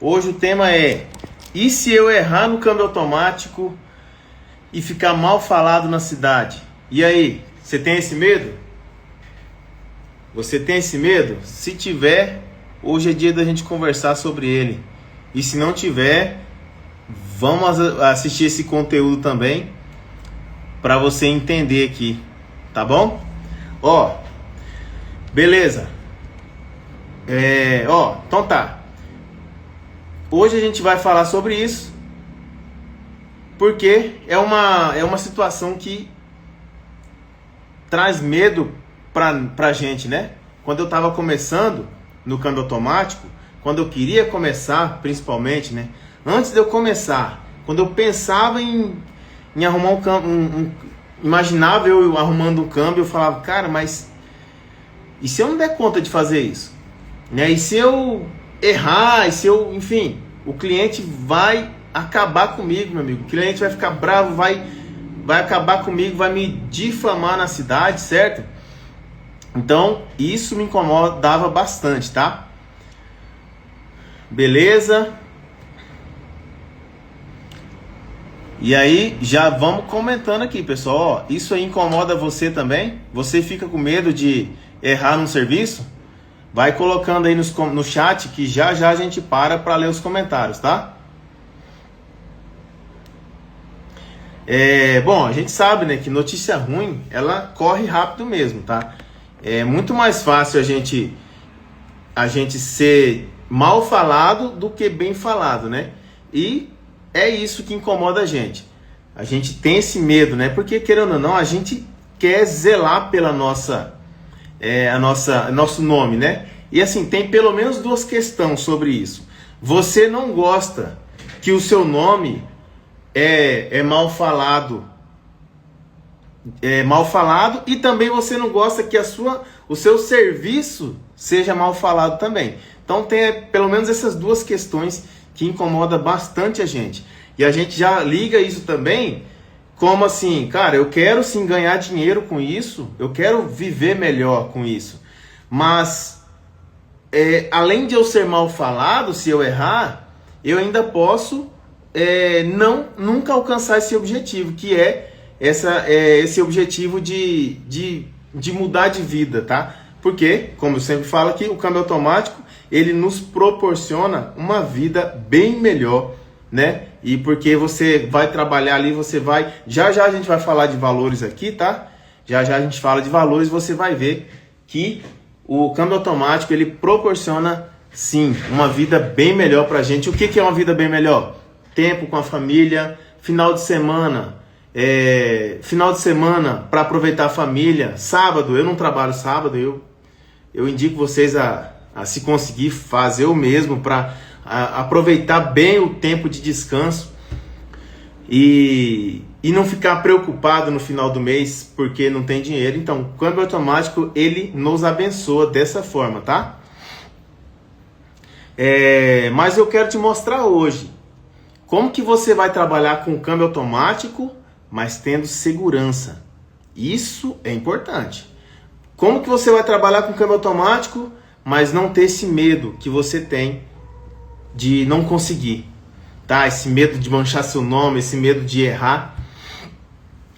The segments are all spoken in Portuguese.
Hoje o tema é: e se eu errar no câmbio automático e ficar mal falado na cidade? E aí, você tem esse medo? Você tem esse medo? Se tiver, hoje é dia da gente conversar sobre ele. E se não tiver, vamos assistir esse conteúdo também para você entender aqui, tá bom? Ó, beleza. Então tá. Hoje a gente vai falar sobre isso porque é uma situação que traz medo pra gente, né? Quando eu tava começando no câmbio automático, quando eu queria começar, principalmente, né? Antes de eu começar, quando eu pensava em arrumar um câmbio, imaginava eu arrumando um câmbio, eu falava, cara, mas e se eu não der conta de fazer isso? Né? E se eu errar, e se eu, enfim, o cliente vai acabar comigo, meu amigo. O cliente vai ficar bravo, vai acabar comigo, vai me difamar na cidade, certo? Então, isso me incomodava bastante, tá? Beleza? E aí, já vamos comentando aqui, pessoal. Ó, isso aí incomoda você também? Você fica com medo de errar num serviço? Vai colocando aí no chat que já a gente para ler os comentários, tá? Bom, a gente sabe, né, que notícia ruim, ela corre rápido mesmo, tá? É muito mais fácil a gente ser mal falado do que bem falado, né? E é isso que incomoda a gente. A gente tem esse medo, né? Porque, querendo ou não, a gente quer zelar pela nosso nome, né? E assim, tem pelo menos duas questões sobre isso. Você não gosta que o seu nome é mal falado, e também você não gosta que o seu serviço seja mal falado também. Então tem pelo menos essas duas questões que incomodam bastante a gente. E a gente já liga isso também como assim, cara, eu quero sim ganhar dinheiro com isso, eu quero viver melhor com isso. Mas, além de eu ser mal falado, se eu errar, eu ainda posso nunca alcançar esse objetivo, que é esse objetivo de mudar de vida, tá? Porque, como eu sempre falo aqui, o câmbio automático, ele nos proporciona uma vida bem melhor, né? E porque você vai trabalhar ali, você vai... Já a gente vai falar de valores aqui, tá? Já a gente fala de valores, você vai ver que o câmbio automático, ele proporciona, sim, uma vida bem melhor pra gente. O que é uma vida bem melhor? Tempo com a família, final de semana para aproveitar a família. Sábado, eu não trabalho sábado, eu indico vocês a se conseguir fazer o mesmo para aproveitar bem o tempo de descanso e não ficar preocupado no final do mês porque não tem dinheiro. Então, o câmbio automático, ele nos abençoa dessa forma, tá? Mas eu quero te mostrar hoje como que você vai trabalhar com o câmbio automático, mas tendo segurança. Isso é importante. Como que você vai trabalhar com o câmbio automático, mas não ter esse medo que você tem de não conseguir, tá? Esse medo de manchar seu nome, esse medo de errar.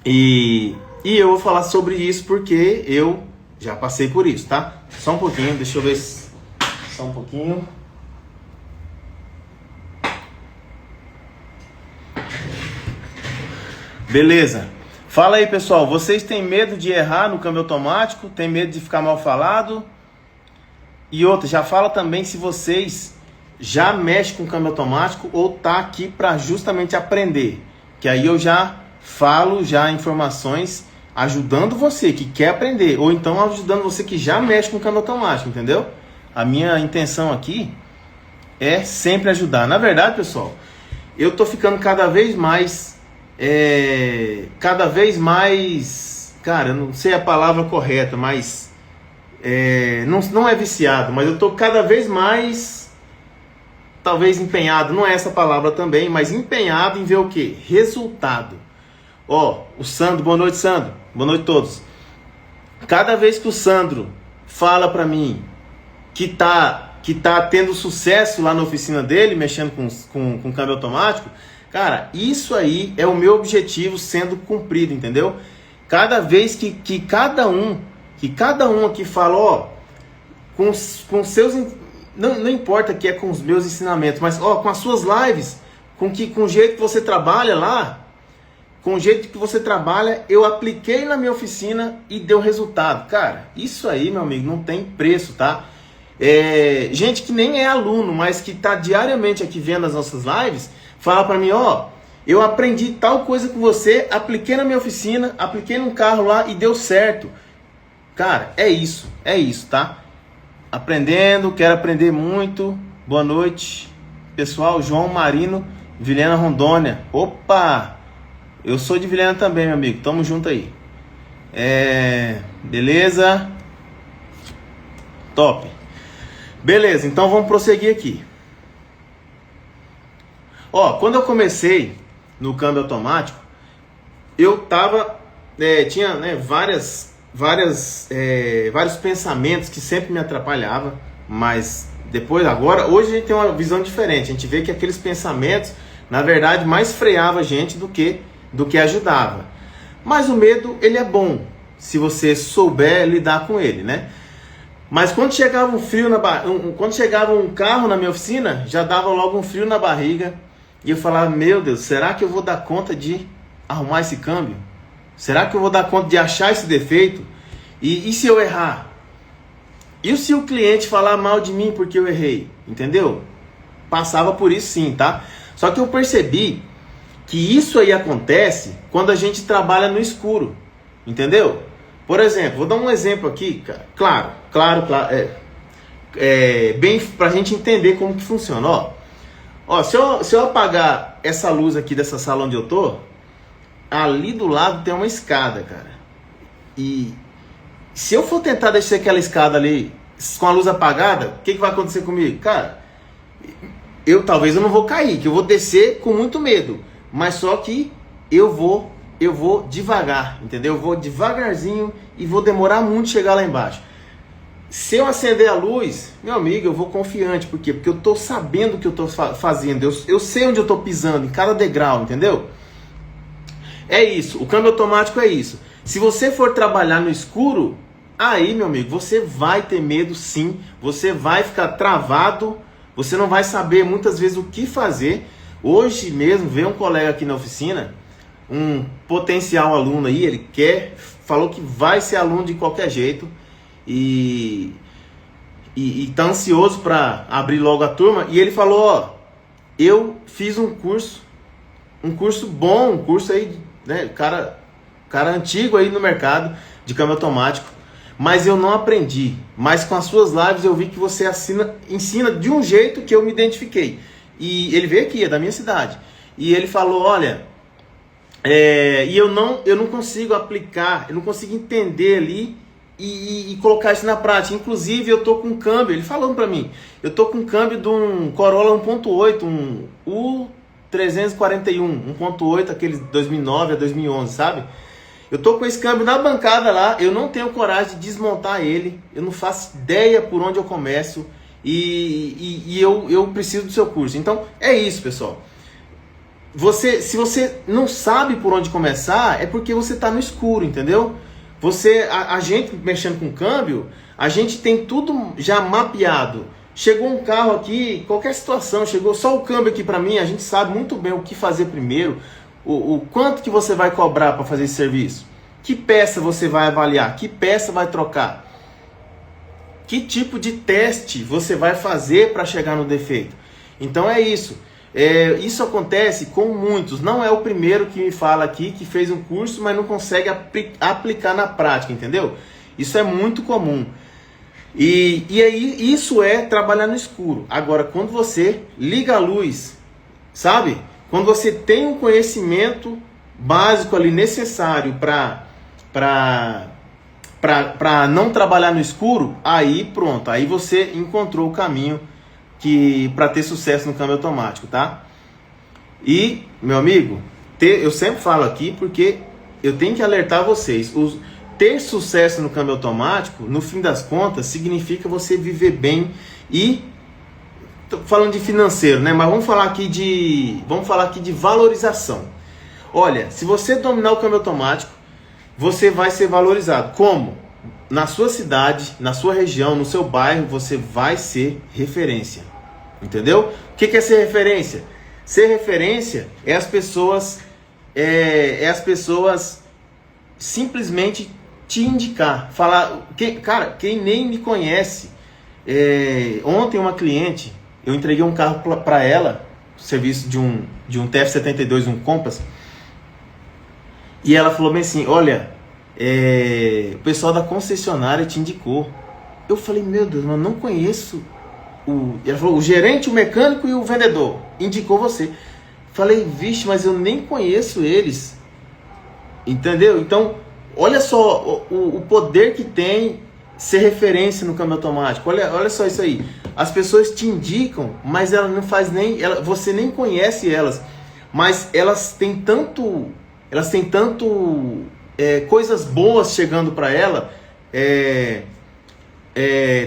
E eu vou falar sobre isso porque eu já passei por isso, tá? Só um pouquinho, deixa eu ver. Só um pouquinho. Beleza. Fala aí, pessoal. Vocês têm medo de errar no câmbio automático? Tem medo de ficar mal falado? E outra, já fala também se vocês já mexem com câmbio automático ou tá aqui para justamente aprender. Que aí eu já falo informações ajudando você que quer aprender, ou então ajudando você que já mexe com câmbio automático, entendeu? A minha intenção aqui é sempre ajudar. Na verdade, pessoal, eu tô ficando cada vez mais, cara, eu não sei a palavra correta, mas não é viciado, mas eu tô cada vez mais, talvez empenhado, não é essa palavra também, mas empenhado em ver o quê? Resultado. Ó, o Sandro, boa noite, Sandro, boa noite a todos. Cada vez que o Sandro fala pra mim que tá que tá tendo sucesso lá na oficina dele, mexendo com câmbio automático, cara, isso aí é o meu objetivo sendo cumprido, entendeu? Cada vez que cada um aqui fala, ó, com seus, não importa que é com os meus ensinamentos, mas ó, com as suas lives, com o jeito que você trabalha lá, com o jeito que você trabalha, eu apliquei na minha oficina e deu resultado. Cara, isso aí, meu amigo, não tem preço, tá? Gente que nem é aluno, mas que tá diariamente aqui vendo as nossas lives, fala pra mim, ó, eu aprendi tal coisa com você, apliquei na minha oficina, apliquei num carro lá e deu certo. Cara, é isso, tá? Aprendendo, quero aprender muito. Boa noite, pessoal. João Marino, Vilhena, Rondônia. Opa! Eu sou de Vilhena também, meu amigo. Tamo junto aí. Beleza? Top. Beleza, então vamos prosseguir aqui. Ó, quando eu comecei no câmbio automático, eu tava... tinha, né, vários pensamentos que sempre me atrapalhavam, mas hoje a gente tem uma visão diferente. A gente vê que aqueles pensamentos, na verdade, mais freava a gente do que ajudava. Mas o medo, ele é bom, se você souber lidar com ele, né? Mas quando chegava quando chegava um carro na minha oficina, já dava logo um frio na barriga, e eu falava, meu Deus, será que eu vou dar conta de arrumar esse câmbio? Será que eu vou dar conta de achar esse defeito? E se eu errar? E se o cliente falar mal de mim porque eu errei? Entendeu? Passava por isso sim, tá? Só que eu percebi que isso aí acontece quando a gente trabalha no escuro. Entendeu? Por exemplo, vou dar um exemplo aqui, cara. Claro. Bem pra gente entender como que funciona. Ó, se eu apagar essa luz aqui dessa sala onde eu tô, ali do lado tem uma escada, cara. E se eu for tentar descer aquela escada ali com a luz apagada, o que vai acontecer comigo? Cara, talvez eu não vou cair, que eu vou descer com muito medo. Mas só que eu vou devagar, entendeu? Eu vou devagarzinho e vou demorar muito chegar lá embaixo. Se eu acender a luz, meu amigo, eu vou confiante. Por quê? Porque eu tô sabendo o que eu tô fazendo. Eu sei onde eu tô pisando, em cada degrau, entendeu? É isso, o câmbio automático é isso. Se você for trabalhar no escuro, aí, meu amigo, você vai ter medo sim, você vai ficar travado, você não vai saber muitas vezes o que fazer. Hoje mesmo veio um colega aqui na oficina, um potencial aluno aí, ele falou que vai ser aluno de qualquer jeito e tá ansioso para abrir logo a turma, e ele falou, ó, eu fiz um curso bom, um curso aí, né, cara antigo aí no mercado de câmbio automático, mas eu não aprendi. Mas com as suas lives eu vi que você ensina de um jeito que eu me identifiquei. E ele veio aqui, é da minha cidade, e ele falou, olha, e eu não consigo aplicar, eu não consigo entender ali e colocar isso na prática. Inclusive eu tô com um câmbio, ele falou pra mim, eu tô com um câmbio de um Corolla 1.8, um U341, 1.8, aquele 2009 a 2011, sabe? Eu tô com esse câmbio na bancada lá, eu não tenho coragem de desmontar ele, eu não faço ideia por onde eu começo, e eu preciso do seu curso. Então é isso, pessoal. Se você não sabe por onde começar, é porque você está no escuro, entendeu? A gente mexendo com câmbio, a gente tem tudo já mapeado. Chegou um carro aqui, qualquer situação, chegou só o câmbio aqui para mim, a gente sabe muito bem o que fazer primeiro, o quanto que você vai cobrar para fazer esse serviço, que peça você vai avaliar, que peça vai trocar, que tipo de teste você vai fazer para chegar no defeito. Então é isso. Isso acontece com muitos. Não é o primeiro que me fala aqui que fez um curso, mas não consegue aplicar na prática, entendeu? Isso é muito comum. E aí isso é trabalhar no escuro. Agora, quando você liga a luz, sabe? Quando você tem um conhecimento básico ali necessário para não trabalhar no escuro, aí pronto, aí você encontrou o caminho para ter sucesso no câmbio automático, tá? E, meu amigo, eu sempre falo aqui porque eu tenho que alertar vocês. Ter sucesso no câmbio automático, no fim das contas, significa você viver bem e tô falando de financeiro, né? Mas vamos falar aqui de valorização. Olha, se você dominar o câmbio automático, você vai ser valorizado. Como? Na sua cidade, na sua região, no seu bairro, você vai ser referência. Entendeu? O que é ser referência? Ser referência é as pessoas simplesmente te indicar, falar, quem nem me conhece, ontem uma cliente, eu entreguei um carro para ela, serviço de um TF72, um Compass, e ela falou bem assim, olha, o pessoal da concessionária te indicou. Eu falei, meu Deus, mas não conheço ela falou, o gerente, o mecânico e o vendedor indicou você. Falei, vixe, mas eu nem conheço eles. Entendeu? Então, olha só o poder que tem ser referência no câmbio automático. Olha só isso aí. As pessoas te indicam, mas ela não faz você nem conhece elas. Mas elas têm tanto coisas boas chegando para ela.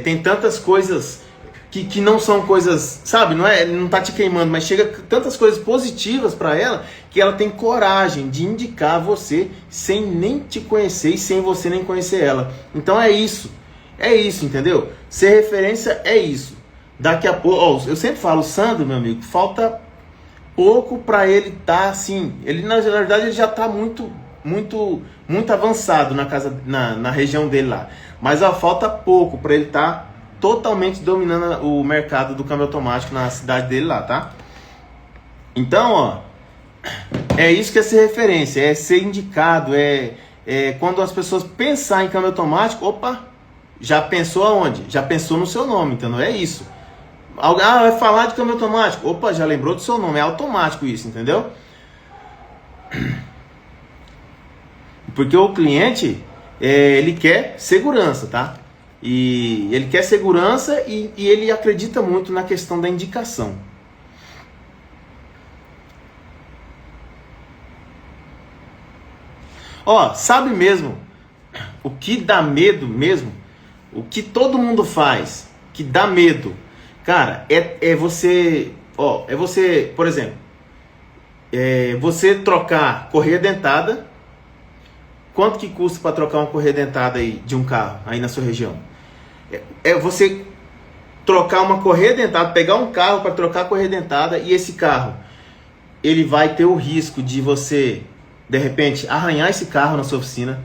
Tem tantas coisas que não são coisas, sabe, não tá te queimando, mas chega tantas coisas positivas para ela, que ela tem coragem de indicar você sem nem te conhecer e sem você nem conhecer ela. Então é isso, entendeu? Ser referência é isso. Daqui a pouco, eu sempre falo, o Sandro, meu amigo, falta pouco para ele estar assim, ele na verdade ele já tá muito avançado na região dele lá, mas falta pouco para ele estar totalmente dominando o mercado do câmbio automático na cidade dele lá, tá? Então, é isso que é ser referência, é ser indicado, quando as pessoas pensarem em câmbio automático, opa, já pensou aonde? Já pensou no seu nome, entendeu? É isso. Vai falar de câmbio automático, opa, já lembrou do seu nome, é automático isso, entendeu? Porque o cliente, ele quer segurança, tá? E ele quer segurança e ele acredita muito na questão da indicação. Sabe mesmo o que dá medo mesmo? O que todo mundo faz que dá medo, cara, é você, por exemplo, você trocar correia dentada. Quanto que custa para trocar uma correia dentada aí de um carro aí na sua região? Você trocar uma correia dentada, pegar um carro para trocar a correia dentada, e esse carro, ele vai ter o risco de você, de repente, arranhar esse carro na sua oficina.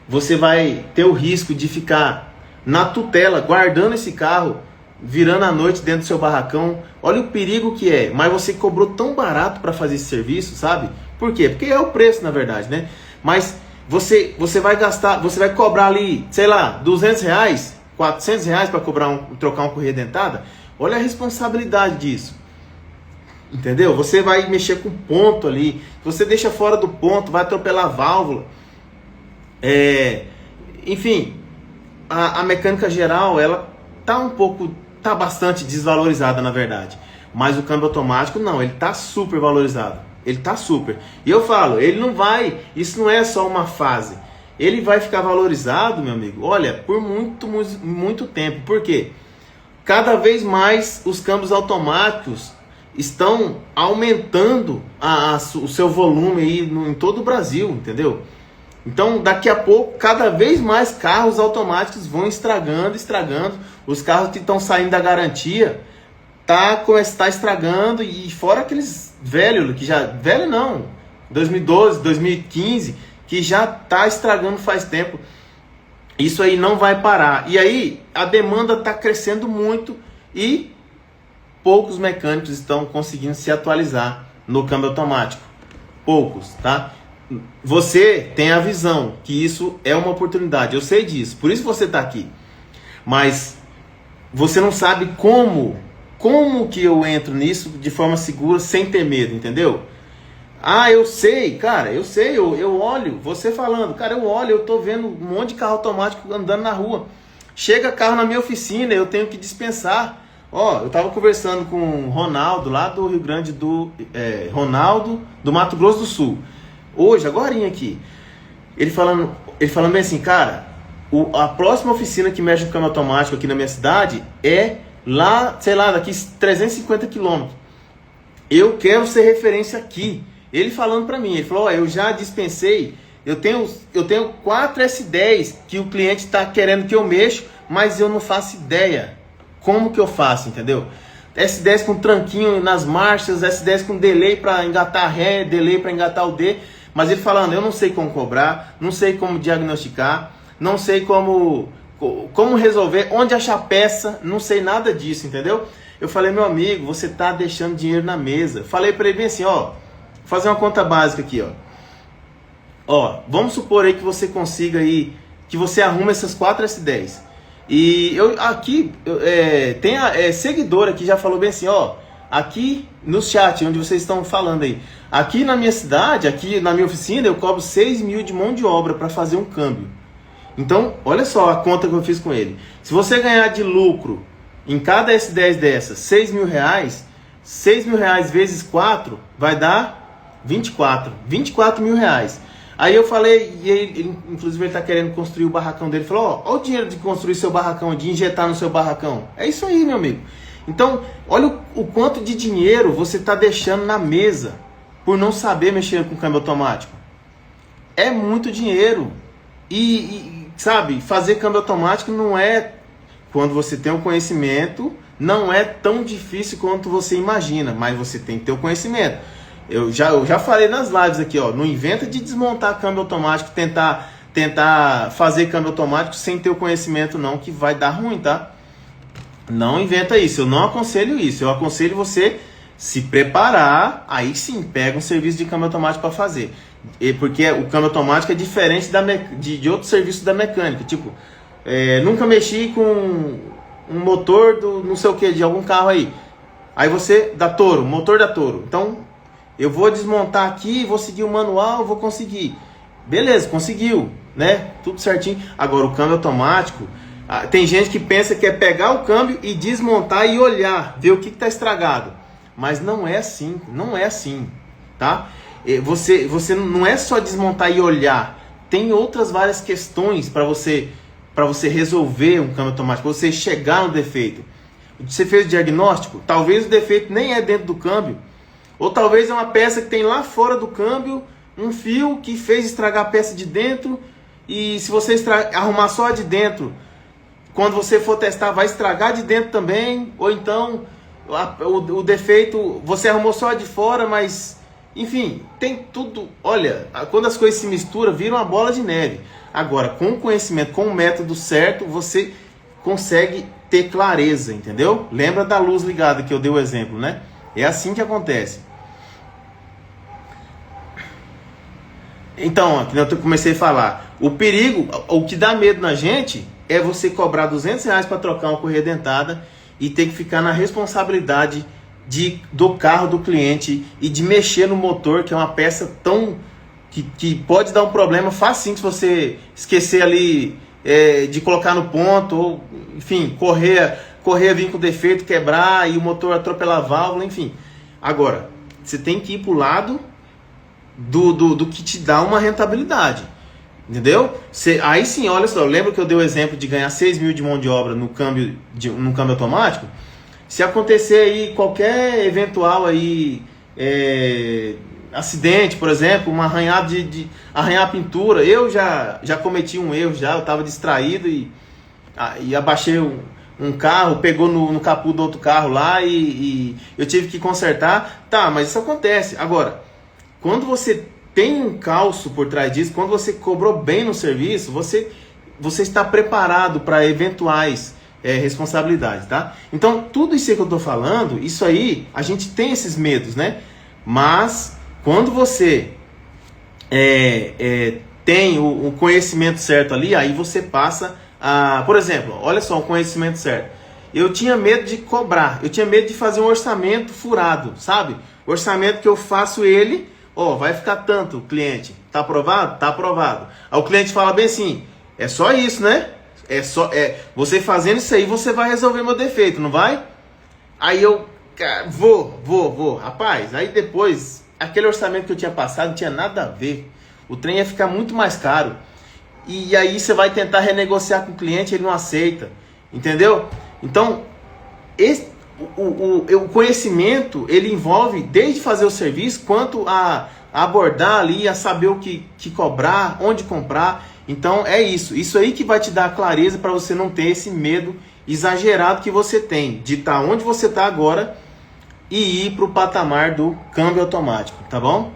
Você vai ter o risco de ficar na tutela, guardando esse carro, virando à noite dentro do seu barracão. Olha o perigo que é, mas você cobrou tão barato para fazer esse serviço, sabe? Por quê? Porque é o preço, na verdade, né? Mas você vai gastar, você vai cobrar ali, sei lá, R$200, R$400 para trocar uma correia dentada. Olha a responsabilidade disso, entendeu? Você vai mexer com ponto ali, você deixa fora do ponto, vai atropelar a válvula. Enfim, a mecânica geral, ela tá bastante desvalorizada, na verdade. Mas o câmbio automático não, ele tá super valorizado. Ele tá super. E eu falo, isso não é só uma fase. Ele vai ficar valorizado, meu amigo, olha, por muito, muito tempo. Por quê? Cada vez mais os câmbios automáticos estão aumentando o seu volume aí em todo o Brasil, entendeu? Então, daqui a pouco, cada vez mais carros automáticos vão estragando. Os carros que estão saindo da garantia tá estragando, e fora aqueles velhos, velho não, 2012, 2015, que já tá estragando faz tempo. Isso aí não vai parar. E aí, a demanda tá crescendo muito e poucos mecânicos estão conseguindo se atualizar no câmbio automático. Poucos, tá? Você tem a visão que isso é uma oportunidade, eu sei disso, por isso você está aqui. Mas você não sabe como que eu entro nisso de forma segura, sem ter medo, entendeu? Eu sei, cara, eu olho, você falando, cara, eu tô vendo um monte de carro automático andando na rua. Chega carro na minha oficina, eu tenho que dispensar. Eu tava conversando com o Ronaldo, lá do Rio Grande Ronaldo, do Mato Grosso do Sul. Hoje, agorinha aqui, ele falando bem assim, cara, a próxima oficina que mexe no câmbio automático aqui na minha cidade é lá, sei lá, daqui 350 quilômetros. Eu quero ser referência aqui. Ele falando para mim, ele falou, eu já dispensei, eu tenho 4 S10 que o cliente está querendo que eu mexa, mas eu não faço ideia como que eu faço, entendeu? S10 com tranquinho nas marchas, S10 com delay para engatar ré, delay para engatar o D, mas ele falando, eu não sei como cobrar, não sei como diagnosticar, não sei como resolver, onde achar peça, não sei nada disso, entendeu? Eu falei, meu amigo, você tá deixando dinheiro na mesa. Falei para ele bem assim, vou fazer uma conta básica aqui, vamos supor aí que você consiga aí, que você arruma essas 4 S10. E tem seguidor aqui, já falou bem assim, aqui no chat, onde vocês estão falando aí, aqui na minha cidade, aqui na minha oficina, eu cobro 6 mil de mão de obra para fazer um câmbio. Então, olha só a conta que eu fiz com ele. Se você ganhar de lucro em cada S10 dessas, 6 mil reais, 6 mil reais vezes 4 vai dar 24 mil reais. Aí eu falei, e ele inclusive ele está querendo construir o barracão dele. Ele falou, olha o dinheiro de construir seu barracão, de injetar no seu barracão. É isso aí, meu amigo. Então, olha o quanto de dinheiro você está deixando na mesa por não saber mexer com câmbio automático. É muito dinheiro. Sabe, fazer câmbio automático não é, quando você tem o conhecimento, não é tão difícil quanto você imagina, mas você tem que ter o conhecimento. Eu já falei nas lives aqui, não inventa de desmontar câmbio automático, tentar fazer câmbio automático sem ter o conhecimento não, que vai dar ruim, tá? Não inventa isso, eu não aconselho isso, eu aconselho você se preparar, aí sim, pega um serviço de câmbio automático para fazer. Porque o câmbio automático é diferente de outros serviços da mecânica, tipo, nunca mexi com um motor do não sei o que, de algum carro aí você, da Toro, motor da Toro, então eu vou desmontar aqui, vou seguir o manual, vou conseguir. Beleza, conseguiu, né? Tudo certinho. Agora, o câmbio automático, tem gente que pensa que é pegar o câmbio e desmontar e olhar, ver o que está estragado. Mas não é assim, tá? Você não é só desmontar e olhar. Tem outras várias questões para você resolver um câmbio automático, para você chegar no defeito. Você fez o diagnóstico, talvez o defeito nem é dentro do câmbio. Ou talvez é uma peça que tem lá fora do câmbio, um fio que fez estragar a peça de dentro, e se você arrumar só a de dentro, quando você for testar vai estragar de dentro também, ou então o defeito, você arrumou só a de fora, mas enfim, tem tudo. Olha, quando as coisas se misturam, vira uma bola de neve. Agora, com o conhecimento, com o método certo, você consegue ter clareza, entendeu? Lembra da luz ligada que eu dei o exemplo, né? É assim que acontece. Então, que eu comecei a falar, o perigo, o que dá medo na gente é você cobrar R$200 para trocar uma correia dentada e ter que ficar na responsabilidade do carro do cliente e de mexer no motor, que é uma peça tão que pode dar um problema facinho se você esquecer ali de colocar no ponto, ou enfim, correr vir com defeito, quebrar e o motor atropelar a válvula, enfim. Agora, você tem que ir para o lado do que te dá uma rentabilidade, entendeu? Aí sim, olha só, lembra que eu dei o exemplo de ganhar 6 mil de mão de obra no câmbio automático? Se acontecer aí qualquer eventual aí, acidente, por exemplo, um arranhado arranhar a pintura, eu já cometi um erro, eu estava distraído e abaixei um carro, pegou no capô do outro carro lá e eu tive que consertar. Tá, mas isso acontece. Agora, quando você tem um calço por trás disso, quando você cobrou bem no serviço, você está preparado para eventuais responsabilidades, tá? Então, tudo isso aí que eu estou falando, isso aí, a gente tem esses medos, né? Mas, quando você tem o conhecimento certo ali, aí você passa a... Por exemplo, olha só, o conhecimento certo. Eu tinha medo de cobrar, eu tinha medo de fazer um orçamento furado, sabe? O orçamento que eu faço ele, vai ficar tanto, cliente. Tá aprovado? Tá aprovado. Aí o cliente fala bem assim, é só isso, né? Você fazendo isso aí, você vai resolver meu defeito, não vai? Aí eu, vou. Rapaz, aí depois, aquele orçamento que eu tinha passado não tinha nada a ver. O trem ia ficar muito mais caro. E aí você vai tentar renegociar com o cliente, ele não aceita. Entendeu? Então, o conhecimento, ele envolve desde fazer o serviço, quanto a abordar ali, a saber o que cobrar, onde comprar. Então é isso. Isso aí que vai te dar clareza para você não ter esse medo exagerado que você tem de estar onde você está agora e ir para o patamar do câmbio automático, tá bom?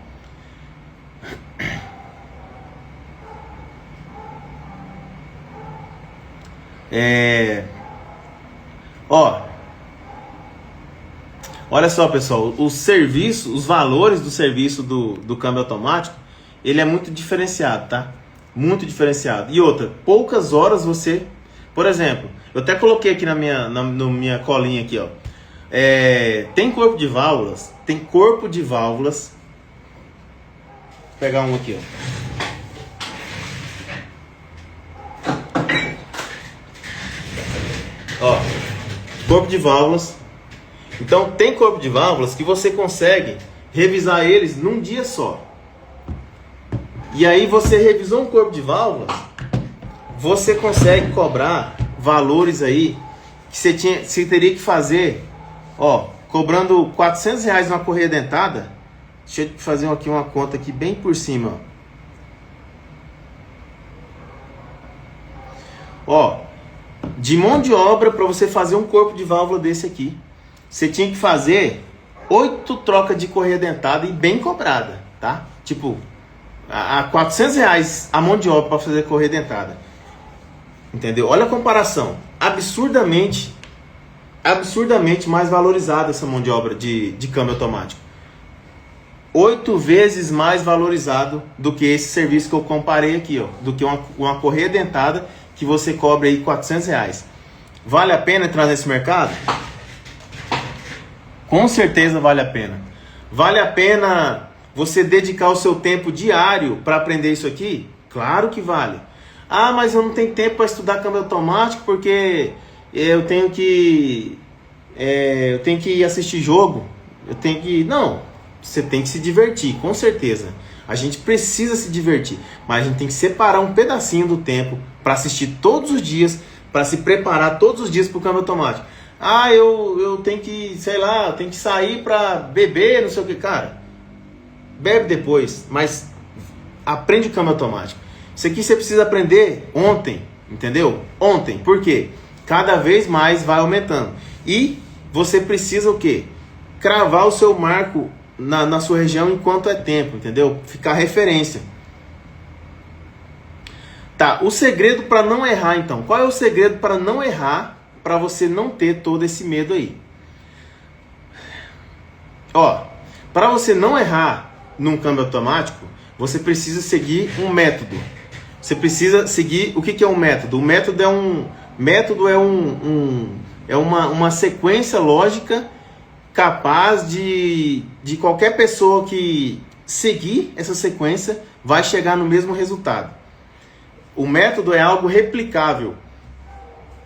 Olha só, pessoal, os valores do serviço do câmbio automático, ele é muito diferenciado, tá? Muito diferenciado. E outra, poucas horas você... Por exemplo, eu até coloquei aqui na minha colinha aqui, ó. Tem corpo de válvulas. Vou pegar um aqui, ó. Corpo de válvulas. Então tem corpo de válvulas que você consegue revisar eles num dia só. E aí você revisou um corpo de válvulas, você consegue cobrar valores aí que você teria que fazer, ó, cobrando R$400 numa correia dentada. Deixa eu fazer aqui uma conta aqui bem por cima, ó. De mão de obra para você fazer um corpo de válvula desse aqui, você tinha que fazer 8 trocas de correia dentada e bem cobrada, tá? Tipo, a R$400 a mão de obra para fazer correia dentada. Entendeu? Olha a comparação. Absurdamente mais valorizada essa mão de obra de câmbio automático. 8 vezes mais valorizado do que esse serviço que eu comparei aqui, ó. Do que uma correia dentada que você cobra aí R$400. Vale a pena entrar nesse mercado? Com certeza vale a pena. Vale a pena você dedicar o seu tempo diário para aprender isso aqui? Claro que vale. Ah, mas eu não tenho tempo para estudar câmbio automático porque eu tenho que ir assistir jogo. Não, você tem que se divertir, com certeza. A gente precisa se divertir, mas a gente tem que separar um pedacinho do tempo para assistir todos os dias, para se preparar todos os dias para o câmbio automático. Ah, eu tenho que, sei lá, eu tenho que sair para beber, não sei o que, cara. Bebe depois, mas aprende o câmbio automático. Isso aqui você precisa aprender ontem, entendeu? Ontem, por quê? Cada vez mais vai aumentando. E você precisa o quê? Cravar o seu marco na sua região enquanto é tempo, entendeu? Ficar referência. Tá, o segredo para não errar então. Qual é o segredo para não errar, para você não ter todo esse medo aí? Ó, para você não errar num câmbio automático, você precisa seguir um método. Você precisa seguir... O que é um método? O método é uma sequência lógica capaz de qualquer pessoa que seguir essa sequência vai chegar no mesmo resultado. O método é algo replicável.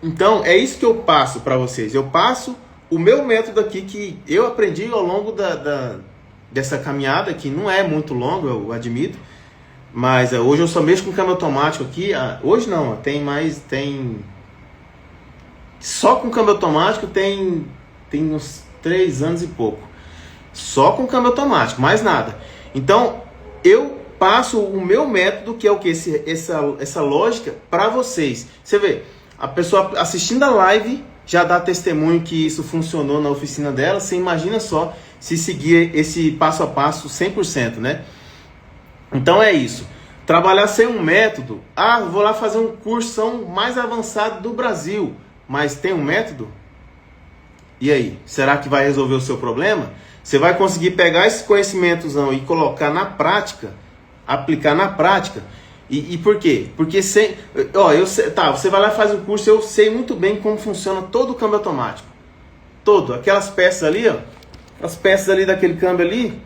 Então, é isso que eu passo para vocês. Eu passo o meu método aqui que eu aprendi ao longo dessa caminhada, que não é muito longo, eu admito. Mas hoje eu só mexo com câmbio automático aqui. Hoje não, só com câmbio automático tem uns 3 anos e pouco. Só com câmbio automático, mais nada. Então, eu passo o meu método, que é o que? Essa lógica para vocês. Você vê, a pessoa assistindo a live já dá testemunho que isso funcionou na oficina dela. Você imagina só se seguir esse passo a passo 100%, né? Então é isso. Trabalhar sem um método. Vou lá fazer um cursão mais avançado do Brasil. Mas tem um método? E aí? Será que vai resolver o seu problema? Você vai conseguir pegar esses conhecimentos e colocar na prática, aplicar na prática. E por quê? Porque você vai lá e faz o curso, eu sei muito bem como funciona todo o câmbio automático. Todo. Aquelas peças ali, ó. As peças ali daquele câmbio ali.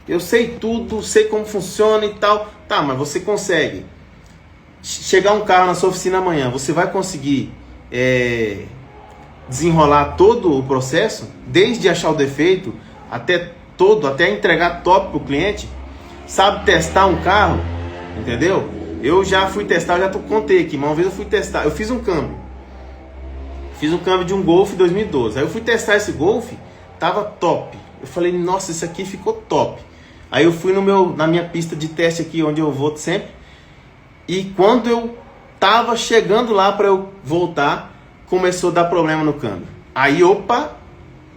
Eu sei tudo, sei como funciona e tal. Tá, mas você consegue chegar um carro na sua oficina amanhã, você vai conseguir desenrolar todo o processo, desde achar o defeito até entregar top para o cliente. Sabe testar um carro, entendeu? Eu já fui testar, contei aqui, mas uma vez eu fui testar, eu fiz um câmbio Fiz um câmbio de um Golf 2012. Aí eu fui testar esse Golf, tava top. Eu falei, nossa, esse aqui ficou top. Aí eu fui na minha pista de teste aqui, onde eu vou sempre. E quando eu tava chegando lá para eu voltar, começou a dar problema no câmbio. Aí, opa,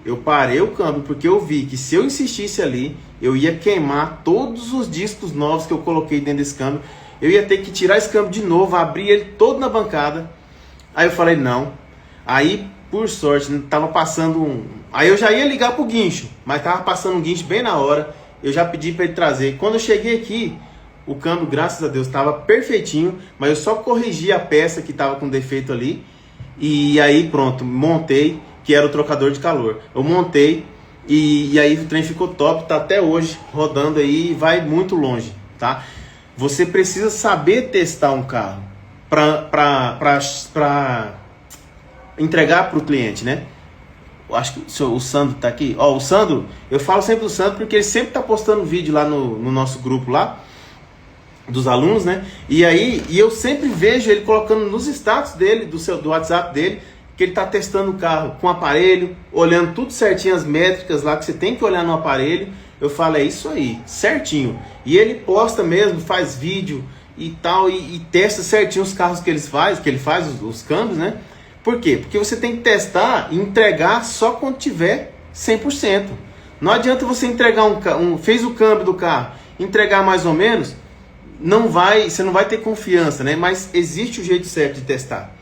eu parei o câmbio, porque eu vi que se eu insistisse ali, eu ia queimar todos os discos novos que eu coloquei dentro desse câmbio. Eu ia ter que tirar esse câmbio de novo, abrir ele todo na bancada. Aí eu falei, não. Aí, por sorte, tava passando Aí eu já ia ligar pro guincho, mas tava passando um guincho bem na hora. Eu já pedi para ele trazer. Quando eu cheguei aqui, o câmbio, graças a Deus, estava perfeitinho, mas eu só corrigi a peça que estava com defeito ali. E aí pronto, montei, que era o trocador de calor. Eu montei e aí o trem ficou top, tá até hoje rodando aí e vai muito longe, tá? Você precisa saber testar um carro para entregar para o cliente, né? Eu acho que o Sandro tá aqui. Ó, o Sandro, eu falo sempre do Sandro porque ele sempre tá postando vídeo lá no nosso grupo lá, dos alunos, né? E eu sempre vejo ele colocando nos status dele, do WhatsApp dele, que ele tá testando o carro com o aparelho, olhando tudo certinho, as métricas lá que você tem que olhar no aparelho. Eu falo, é isso aí, certinho. E ele posta mesmo, faz vídeo e tal, e testa certinho os carros que ele faz os câmbios, né? Por quê? Porque você tem que testar e entregar só quando tiver 100%. Não adianta você entregar fez o câmbio do carro, entregar mais ou menos, você não vai ter confiança, né? Mas existe o jeito certo de testar.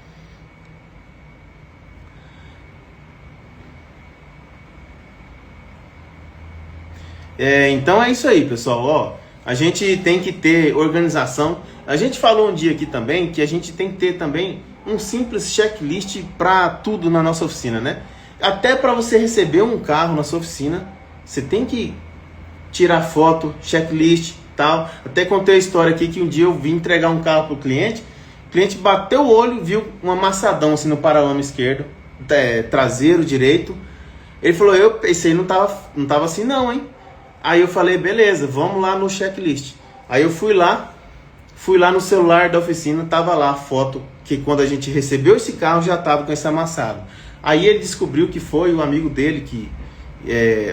Então é isso aí, pessoal. Ó, a gente tem que ter organização. A gente falou um dia aqui também que a gente tem que ter também um simples checklist para tudo na nossa oficina, né? Até para você receber um carro na sua oficina, você tem que tirar foto, checklist, tal. Até contei a história aqui que um dia eu vim entregar um carro pro cliente. O cliente bateu o olho, viu um amassadão assim no paralama esquerdo, traseiro, direito. Ele falou, esse aí não tava assim não, hein? Aí eu falei, beleza, vamos lá no checklist. Aí eu fui lá no celular da oficina, tava lá a foto que quando a gente recebeu esse carro já tava com esse amassado. Aí ele descobriu que foi um amigo dele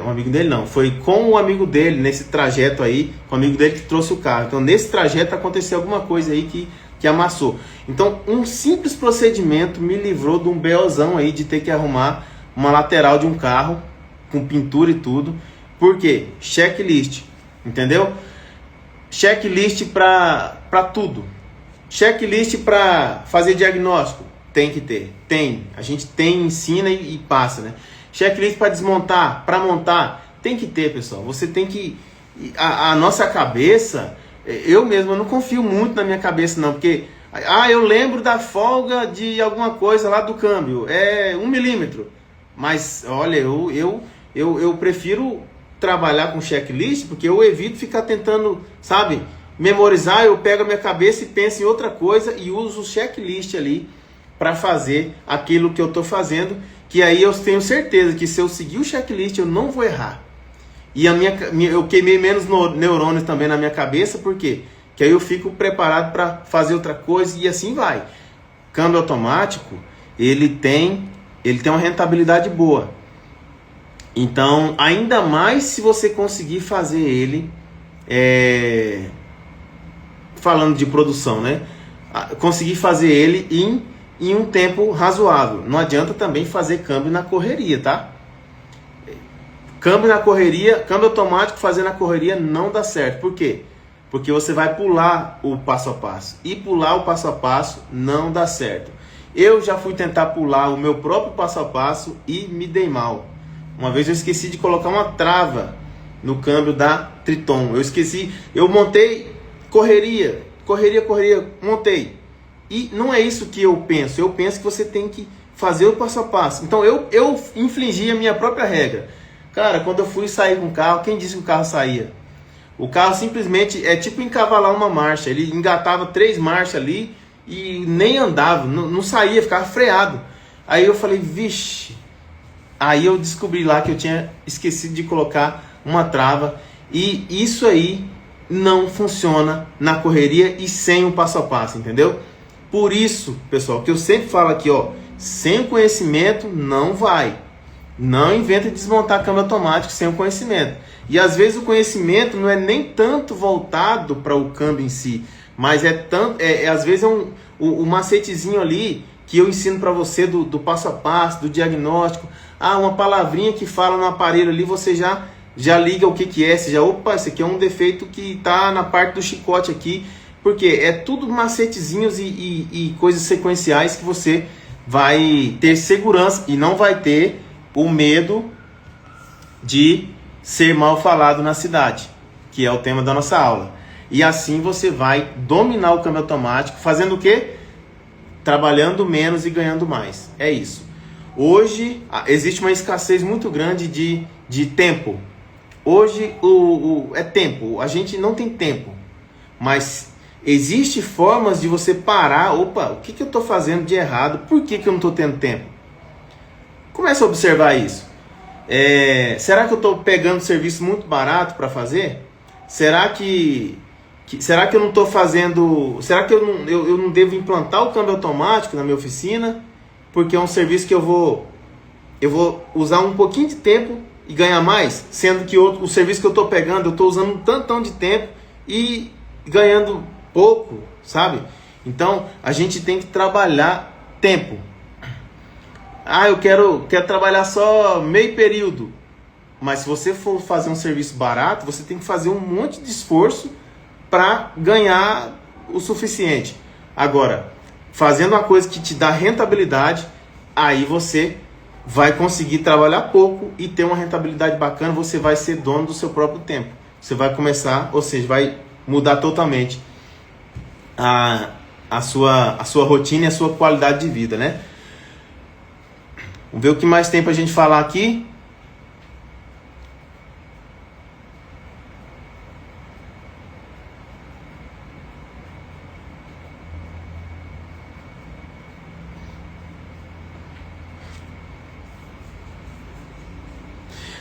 um amigo dele não, foi com o amigo dele nesse trajeto aí, com o amigo dele que trouxe o carro. Então nesse trajeto aconteceu alguma coisa aí que amassou. Então um simples procedimento me livrou de um BOzão aí de ter que arrumar uma lateral de um carro com pintura e tudo. Por quê? Checklist, entendeu? Checklist para tudo. Checklist para fazer diagnóstico, tem que ter. A gente ensina e passa, né? Checklist para desmontar, para montar, tem que ter, pessoal. Você tem que... A nossa cabeça, eu mesmo, eu não confio muito na minha cabeça não, porque... eu lembro da folga de alguma coisa lá do câmbio, 1 milímetro. Mas, olha, eu prefiro trabalhar com checklist, porque eu evito ficar tentando, sabe, memorizar. Eu pego a minha cabeça e penso em outra coisa e uso o checklist ali para fazer aquilo que eu estou fazendo, que aí eu tenho certeza que se eu seguir o checklist eu não vou errar. E eu queimei menos neurônios também na minha cabeça, por quê? Que aí eu fico preparado para fazer outra coisa e assim vai. Câmbio automático, ele tem uma rentabilidade boa. Então, ainda mais se você conseguir fazer ele, falando de produção, né? Conseguir fazer ele em um tempo razoável. Não adianta também fazer câmbio na correria, tá? Câmbio na correria, câmbio automático fazer na correria não dá certo. Por quê? Porque você vai pular o passo a passo. E pular o passo a passo não dá certo. Eu já fui tentar pular o meu próprio passo a passo e me dei mal. Uma vez eu esqueci de colocar uma trava no câmbio da Triton. Eu montei correria, montei. E não é isso que eu penso. Eu penso que você tem que fazer o passo a passo. Então eu infringi a minha própria regra. Cara, quando eu fui sair com o carro, quem disse que o carro saía? O carro simplesmente é tipo encavalar uma marcha. Ele engatava 3 marchas ali e nem andava, não saía, ficava freado. Aí eu falei, vixe. Aí eu descobri lá que eu tinha esquecido de colocar uma trava. E isso aí não funciona na correria e sem o passo a passo, entendeu? Por isso, pessoal, que eu sempre falo aqui, ó, Sem o conhecimento, não vai. Não inventa de desmontar câmbio automático sem o conhecimento. E às vezes o conhecimento não é nem tanto voltado para o câmbio em si, mas às vezes é um macetezinho ali que eu ensino para você do passo a passo, do diagnóstico. Uma palavrinha que fala no aparelho ali, você já liga o que é. Você opa, esse aqui é um defeito que está na parte do chicote aqui. Porque é tudo macetezinhos e coisas sequenciais que você vai ter segurança e não vai ter o medo de ser mal falado na cidade, que é o tema da nossa aula. E assim você vai dominar o câmbio automático, fazendo o quê? Trabalhando menos e ganhando mais. É isso. Hoje existe uma escassez muito grande de tempo. Hoje é tempo. A gente não tem tempo. Mas existem formas de você parar. Opa, o que eu estou fazendo de errado? Por que eu não estou tendo tempo? Comece a observar isso. Será que eu estou pegando serviço muito barato para fazer? Será que eu não estou fazendo... Será que eu não devo implantar o câmbio automático na minha oficina? Porque é um serviço que eu vou usar um pouquinho de tempo e ganhar mais, sendo que o serviço que eu estou pegando, eu estou usando um tantão de tempo e ganhando pouco, sabe? Então, a gente tem que trabalhar tempo. Eu quero trabalhar só meio período. Mas se você for fazer um serviço barato, você tem que fazer um monte de esforço para ganhar o suficiente. Agora, fazendo uma coisa que te dá rentabilidade, aí você vai conseguir trabalhar pouco e ter uma rentabilidade bacana, você vai ser dono do seu próprio tempo. Você vai começar, ou seja, vai mudar totalmente a sua rotina e a sua qualidade de vida, né? Vamos ver o que mais tem pra gente falar aqui.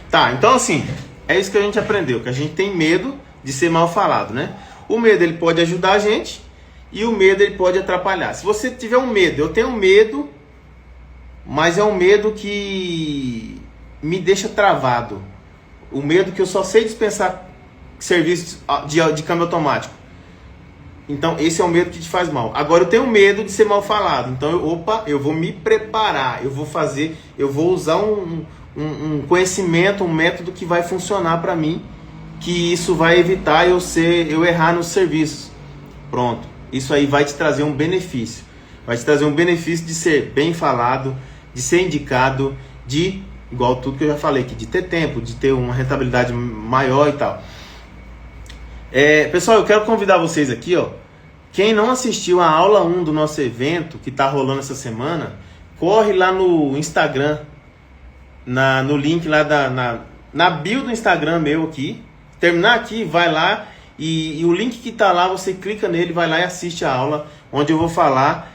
Tá, então assim, é isso que a gente aprendeu, que a gente tem medo de ser mal falado, né? O medo, ele pode ajudar a gente e o medo, ele pode atrapalhar. Se você tiver um medo, eu tenho medo, mas é um medo que me deixa travado. O medo que eu só sei dispensar serviços de câmbio automático. Então, esse é o medo que te faz mal. Agora, eu tenho medo de ser mal falado. Então, eu vou me preparar, eu vou usar um conhecimento, um método que vai funcionar para mim, que isso vai evitar eu errar nos serviços. Pronto. Isso aí vai te trazer um benefício. Vai te trazer um benefício de ser bem falado, de ser indicado, igual tudo que eu já falei aqui, de ter tempo, de ter uma rentabilidade maior e tal. Pessoal, eu quero convidar vocês aqui, ó. Quem não assistiu a aula 1 do nosso evento, que está rolando essa semana, corre lá no Instagram, no link lá na bio do Instagram meu aqui. Terminar aqui, vai lá e o link que está lá, você clica nele, vai lá e assiste a aula, onde eu vou falar.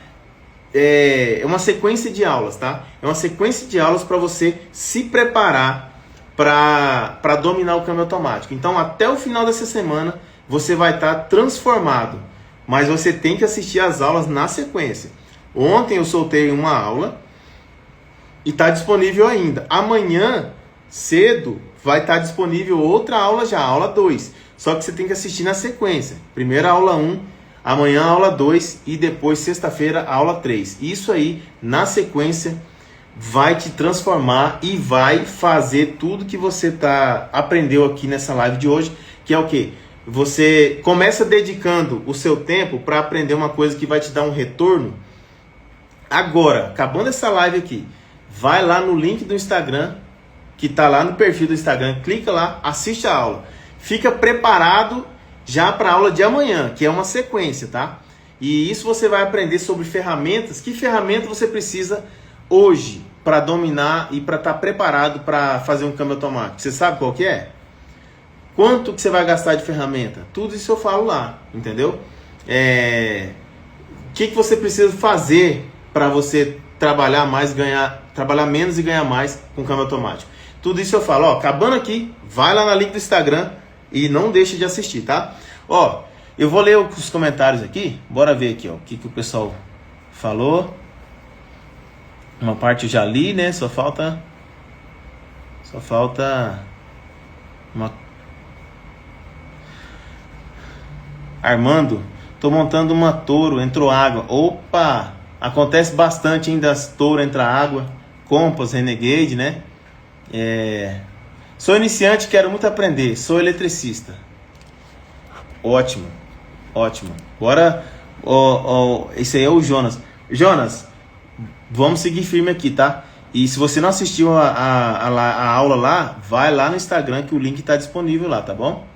É uma sequência de aulas, tá? É uma sequência de aulas para você se preparar para dominar o câmbio automático. Então, até o final dessa semana, você vai estar transformado. Mas você tem que assistir as aulas na sequência. Ontem eu soltei uma aula e está disponível ainda. Amanhã, cedo, vai estar disponível outra aula já, aula 2. Só que você tem que assistir na sequência. Primeiro a aula 1, amanhã a aula 2 e depois sexta-feira a aula 3. Isso aí, na sequência, vai te transformar e vai fazer tudo que você aprendeu aqui nessa live de hoje, que é o quê? Você começa dedicando o seu tempo para aprender uma coisa que vai te dar um retorno. Agora, acabando essa live aqui, vai lá no link do Instagram, que está lá no perfil do Instagram, clica lá, assiste a aula. Fica preparado já para a aula de amanhã, que é uma sequência, tá? E isso você vai aprender sobre ferramentas. Que ferramenta você precisa hoje para dominar e para estar preparado para fazer um câmbio automático? Você sabe qual que é? Quanto que você vai gastar de ferramenta? Tudo isso eu falo lá, entendeu? O que você precisa fazer para você trabalhar menos e ganhar mais com câmbio automático? Tudo isso eu falo, ó, acabando aqui, vai lá na link do Instagram e não deixe de assistir, tá? Ó, eu vou ler os comentários aqui, bora ver aqui, ó, o que o pessoal falou. Uma parte eu já li, né? Só falta uma... Armando, tô montando uma Toro, entrou água. Opa! Acontece bastante ainda as Toro entra água. Compass, Renegade, né? Sou iniciante, quero muito aprender. Sou eletricista. Ótimo. Agora, esse aí é o Jonas. Jonas, vamos seguir firme aqui, tá? E se você não assistiu a aula lá, vai lá no Instagram que o link tá disponível lá, tá bom?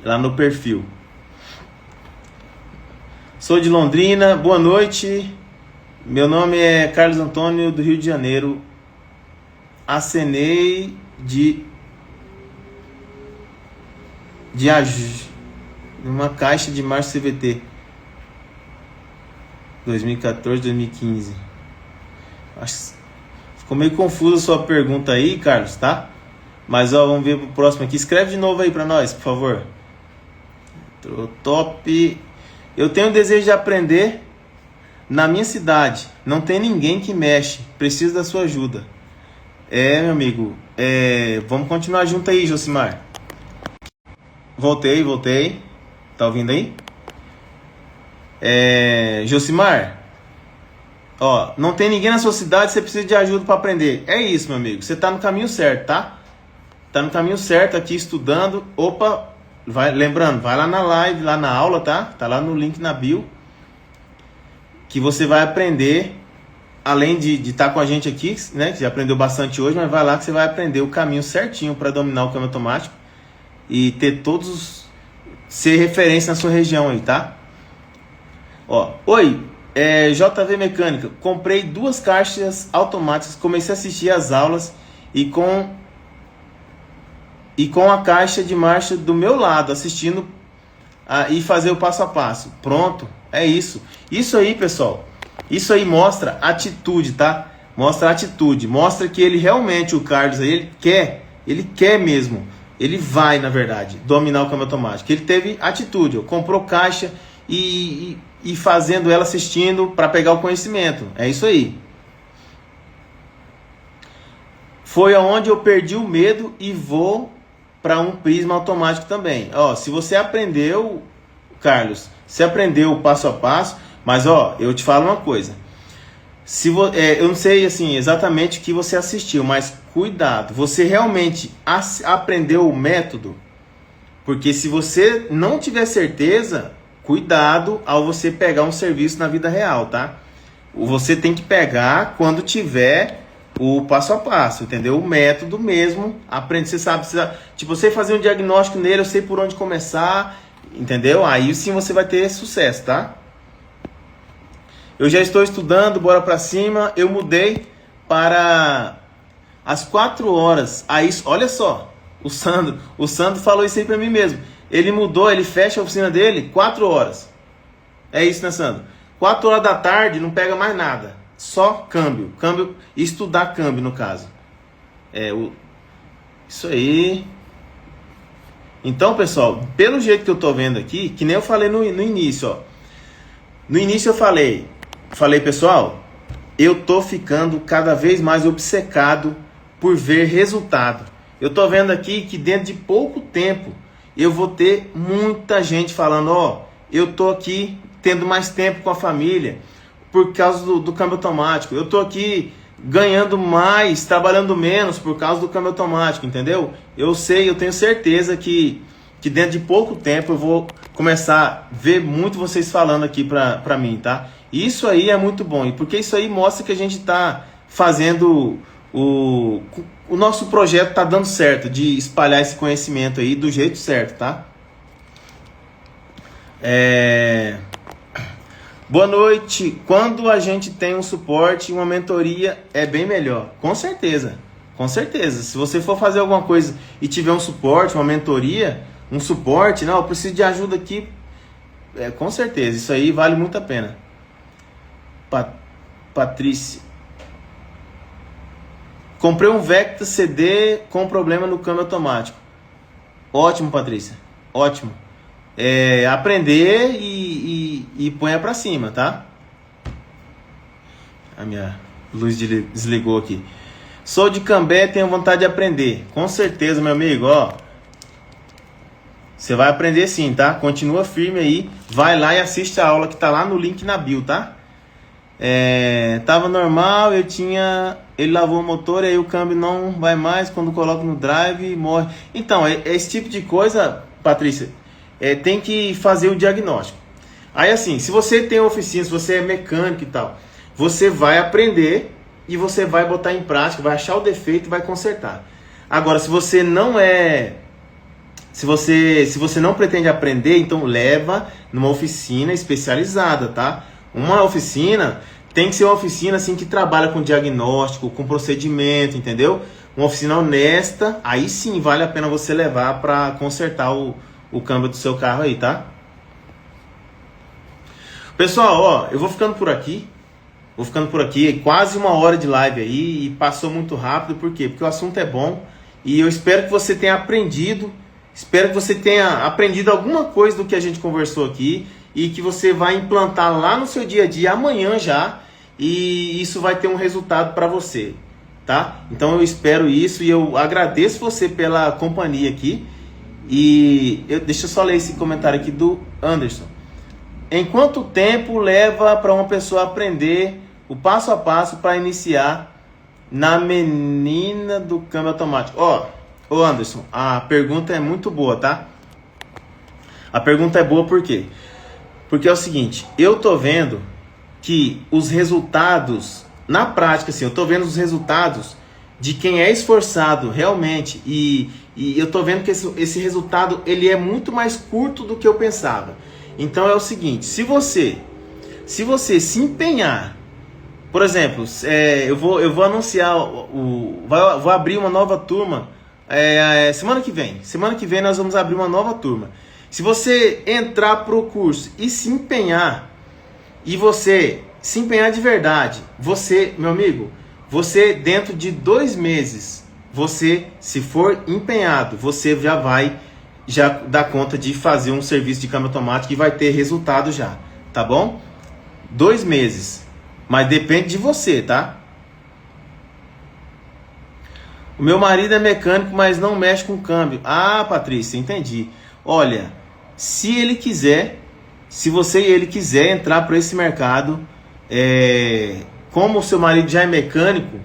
Lá no perfil. Sou de Londrina, boa noite. Meu nome é Carlos Antônio, do Rio de Janeiro. Acenei de uma caixa de março CVT 2014, 2015. Ficou meio confusa a sua pergunta aí, Carlos, tá? Mas ó, vamos ver pro próximo aqui. Escreve de novo aí pra nós, por favor. Top. Eu tenho o desejo de aprender na minha cidade. Não tem ninguém que mexe. Preciso da sua ajuda. Meu amigo. Vamos continuar junto aí, Josimar. Voltei. Tá ouvindo aí? Josimar. Ó, não tem ninguém na sua cidade, você precisa de ajuda para aprender. É isso, meu amigo. Você tá no caminho certo, tá? Tá no caminho certo aqui estudando. Opa, lembrando, vai lá na live, lá na aula, tá? Tá lá no link na bio. Que você vai aprender, além de estar com a gente aqui, né? Que já aprendeu bastante hoje, mas vai lá que você vai aprender o caminho certinho para dominar o câmbio automático e ter ser referência na sua região aí, tá? Ó, oi, JV Mecânica, comprei 2 caixas automáticas, comecei a assistir as aulas e com a caixa de marcha do meu lado, assistindo e fazer o passo a passo. Pronto, é isso. Isso aí, pessoal, isso aí mostra atitude, tá? Mostra atitude, mostra que ele realmente, o Carlos aí, ele quer mesmo. Ele vai, na verdade, dominar o câmbio automático. Ele teve atitude, ó, comprou caixa e fazendo ela, assistindo para pegar o conhecimento. É isso aí. Foi aonde eu perdi o medo e vou para um prisma automático também. Ó, se você aprendeu, Carlos, você aprendeu o passo a passo, mas ó, eu te falo uma coisa. Eu não sei assim exatamente o que você assistiu, mas cuidado, você realmente aprendeu o método? Porque se você não tiver certeza, cuidado ao você pegar um serviço na vida real, tá? Você tem que pegar quando tiver o passo a passo, entendeu? O método mesmo, aprende, você sabe, tipo, você fazer um diagnóstico nele, eu sei por onde começar, entendeu? Aí sim você vai ter sucesso, tá? Eu já estou estudando, bora pra cima. Eu mudei para as 4 horas. Aí, olha só, o Sandro falou isso aí pra mim mesmo. Ele mudou, ele fecha a oficina dele 4 horas. É isso, né, Sandro? 4 horas da tarde não pega mais nada. Só câmbio, estudar câmbio no caso. Isso aí. Então, pessoal, pelo jeito que eu tô vendo aqui, que nem eu falei no início, ó. No início eu falei, pessoal, eu tô ficando cada vez mais obcecado por ver resultado. Eu tô vendo aqui que dentro de pouco tempo eu vou ter muita gente falando, ó, eu tô aqui tendo mais tempo com a família por causa do câmbio automático. Eu tô aqui ganhando mais, trabalhando menos por causa do câmbio automático, entendeu? Eu tenho certeza que dentro de pouco tempo eu vou começar a ver muito vocês falando aqui pra mim, tá? Isso aí é muito bom, e porque isso aí mostra que a gente tá fazendo o nosso projeto tá dando certo, de espalhar esse conhecimento aí do jeito certo, tá? Boa noite. Quando a gente tem um suporte, uma mentoria é bem melhor. Com certeza, com certeza. Se você for fazer alguma coisa e tiver um suporte, uma mentoria, um suporte, não, eu preciso de ajuda aqui, com certeza, isso aí vale muito a pena. Patrícia. Comprei um Vecta CD com problema no câmbio automático. Ótimo, Patrícia. Ótimo. Aprender e ponha pra cima, tá? A minha Luz desligou aqui. Sou de Cambé, tenho vontade de aprender. Com certeza, meu amigo, ó. Você vai aprender sim, tá? Continua firme aí. Vai lá e assiste a aula que tá lá no link na bio, tá? Tava normal, ele lavou o motor e aí o câmbio não vai mais, quando coloca no drive morre. Então, esse tipo de coisa, Patrícia, tem que fazer o diagnóstico. Aí assim, se você tem oficina, se você é mecânico e tal, você vai aprender e você vai botar em prática, vai achar o defeito e vai consertar. Agora, se você não pretende aprender, então leva numa oficina especializada, tá? Uma oficina tem que ser uma oficina assim que trabalha com diagnóstico, com procedimento, entendeu? Uma oficina honesta, aí sim vale a pena você levar para consertar o câmbio do seu carro aí, tá? Pessoal, ó, eu vou ficando por aqui. Quase 1 hora de live aí e passou muito rápido, por quê? Porque o assunto é bom e eu espero que você tenha aprendido, alguma coisa do que a gente conversou aqui e que você vai implantar lá no seu dia a dia amanhã já, e isso vai ter um resultado para você, tá? Então eu espero isso e eu agradeço você pela companhia aqui. Deixa eu só ler esse comentário aqui do Anderson. Em quanto tempo leva para uma pessoa aprender o passo a passo para iniciar na menina do câmbio automático? Ô Anderson, a pergunta é muito boa, tá? A pergunta é boa por quê? Porque é o seguinte, eu tô vendo que os resultados, na prática, assim, eu tô vendo os resultados de quem é esforçado realmente e eu tô vendo que esse resultado ele é muito mais curto do que eu pensava. Então é o seguinte, se você se empenhar, por exemplo, eu vou anunciar, vou abrir uma nova turma semana que vem nós vamos abrir uma nova turma. Se você entrar pro curso e se empenhar de verdade, você, meu amigo, você dentro de 2 meses, você, se for empenhado, você já dá conta de fazer um serviço de câmbio automático e vai ter resultado já, tá bom? 2 meses, mas depende de você, tá? O meu marido é mecânico, mas não mexe com câmbio. Ah, Patrícia, entendi. Olha, se você e ele quiser entrar para esse mercado, como o seu marido já é mecânico,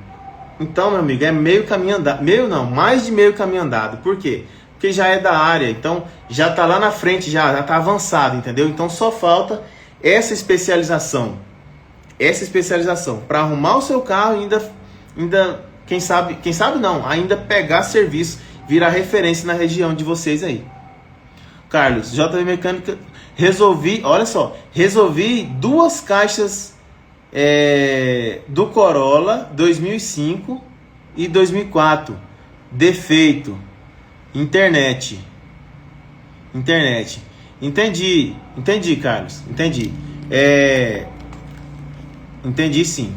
então, meu amigo, é meio caminho andado. Mais de meio caminho andado. Por quê? Porque já é da área, então já está lá na frente, já está avançado, entendeu? Então só falta essa especialização para arrumar o seu carro e ainda quem sabe não, ainda pegar serviço, virar referência na região de vocês aí. Carlos, JV Mecânica, resolvi 2 caixas do Corolla 2005 e 2004, defeito, internet. Entendi, Carlos, entendi sim.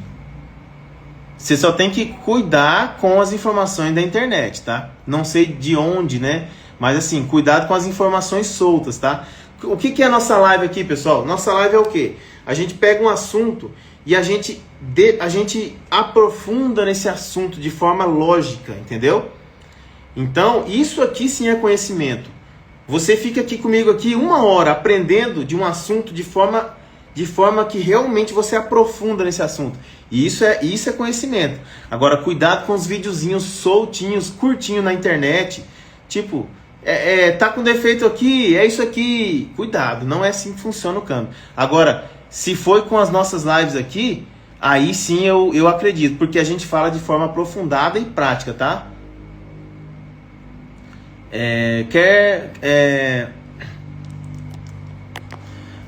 Você só tem que cuidar com as informações da internet, tá? Não sei de onde, né? Mas assim, cuidado com as informações soltas, tá? O que é a nossa live aqui, pessoal? Nossa live é o quê? A gente pega um assunto e a gente aprofunda nesse assunto de forma lógica, entendeu? Então, isso aqui sim é conhecimento. Você fica aqui comigo aqui 1 hora aprendendo de um assunto de forma que realmente você aprofunda nesse assunto. E isso é conhecimento. Agora, cuidado com os videozinhos soltinhos, curtinhos na internet. Tipo, tá com defeito aqui, é isso aqui. Cuidado, não é assim que funciona o câmbio. Agora, se foi com as nossas lives aqui, aí sim eu acredito. Porque a gente fala de forma aprofundada e prática, tá?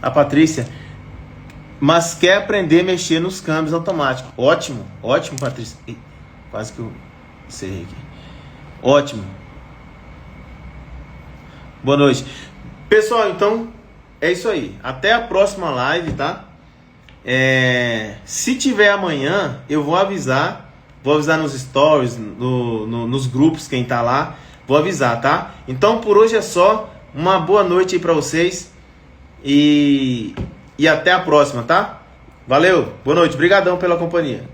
A Patrícia, mas quer aprender a mexer nos câmbios automáticos. Ótimo, Patrícia. Quase que eu encerrei aqui. Ótimo. Boa noite. Pessoal, então é isso aí. Até a próxima live, tá? Se tiver amanhã, eu vou avisar nos stories, nos grupos, quem tá lá. Vou avisar, tá? Então por hoje é só. Uma boa noite aí pra vocês. E até a próxima, tá? Valeu, boa noite, brigadão pela companhia.